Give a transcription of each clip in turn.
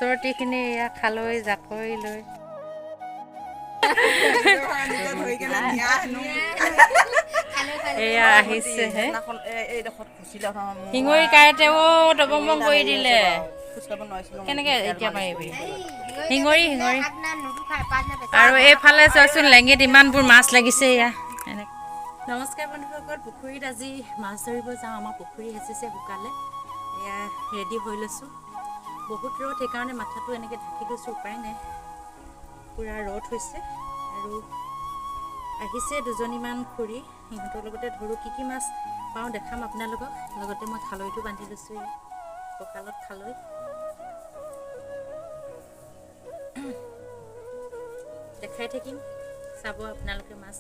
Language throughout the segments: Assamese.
মাছৰটিখিনি এয়া খালৈ জাকৈ লৈ এয়া আহিছেহে শিঙৰি কাঁইটেও দবমং কৰি দিলে কেনেকৈ এতিয়া পাৰিবি শিঙৰি শিঙৰি আৰু এইফালে চোৱাচোন লেঙিত ইমানবোৰ মাছ লাগিছে এয়া এনেকৈ নমস্কাৰ বন্ধুসকল পুখুৰীত আজি মাছ ধৰিব যাওঁ আমাৰ পুখুৰী সাঁচিছে শুকালে এয়া ৰেডি হৈ লৈছোঁ বহুত ৰ'দ সেইকাৰণে মাথাটো এনেকৈ ঢাকি লৈছোঁ উপায় নাই পূৰা ৰ'দ হৈছে আৰু আহিছে দুজনীমান খুৰী সিহঁতৰ লগতে ধৰোঁ কি মাছ পাওঁ দেখাম আপোনালোকক লগতে মই খালৈটো বান্ধি লৈছোঁ কঁকালত খালৈ দেখাই থাকিম চাব আপোনালোকে মাছ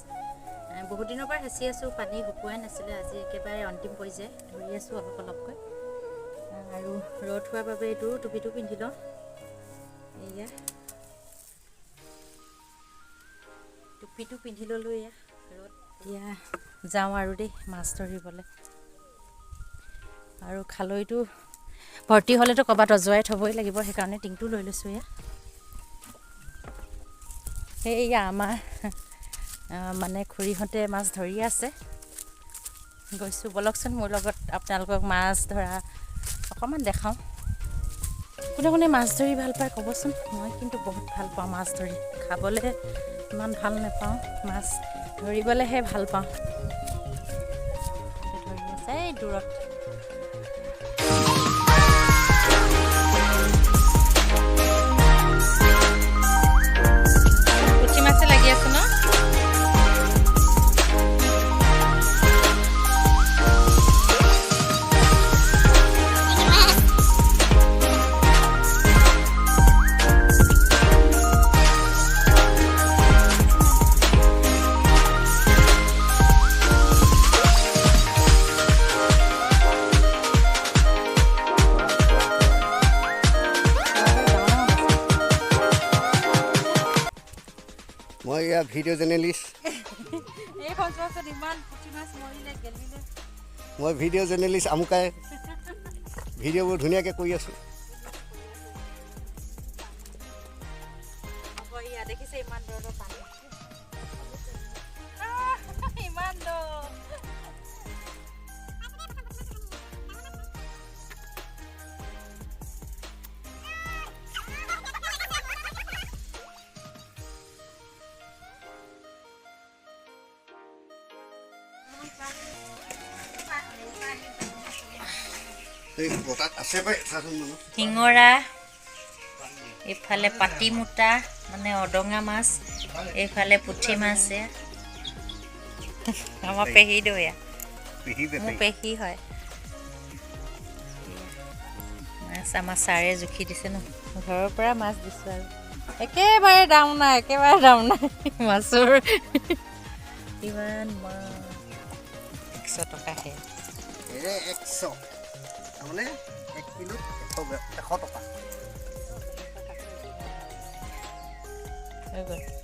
বহুত দিনৰ পৰা সাঁচি আছোঁ পানী শুকুৱাই নাছিলে আজি একেবাৰে অন্তিম পৰ্যায় ধৰি আছোঁ অলপ অলপকৈ আৰু ৰ'দ হোৱাৰ বাবে এইটো টুপিটো পিন্ধি লওঁ এয়া টুপিটো পিন্ধি ল'লোঁ এয়া ৰ'দ এয়া যাওঁ আৰু দেই মাছ ধৰিবলৈ আৰু খালৈটো ভৰ্তি হ'লেতো ক'ৰবাত অজুৱাই থ'বই লাগিব সেইকাৰণে টিংটো লৈ লৈছোঁ এয়া সেয়া আমাৰ মানে খুৰীহঁতে মাছ ধৰি আছে গৈছোঁ বলকচোন মোৰ লগত আপোনালোকক মাছ ধৰা অকণমান দেখাওঁ কোনে কোনে মাছ ধৰি ভাল পায় ক'বচোন মই কিন্তু বহুত ভাল পাওঁ মাছ ধৰি খাবলৈ ইমান ভাল নাপাওঁ মাছ ধৰিবলৈহে ভাল পাওঁ ধৰি আছে এই দূৰত পুঠি মাছে লাগি আছে ন মই ইয়া ভিডিঅ' জাৰ্নেলিষ্ট মই ভিডিঅ' জাৰ্নেলিষ্ট আমুকাই ভিডিঅ'বোৰ ধুনীয়াকৈ কৰি আছোঁ দেখিছে ইমান দূৰৰ পানী ইমান দূৰ শিঙৰা এইফালে পাতিমোতা মানে অদঙা মাছ এইফালে পুঠি মাছ আমাৰ পেহী দৈয়া মোৰ পেহী হয় মাছ আমাৰ ছাৰে জুখি দিছে ন ঘৰৰ পৰা মাছ দিছোঁ আৰু একেবাৰে দাম নাই মাছৰ কিমান 100 টকাহে 100 তাৰমানে 1 কিলো 100 টকা হৈ গ'ল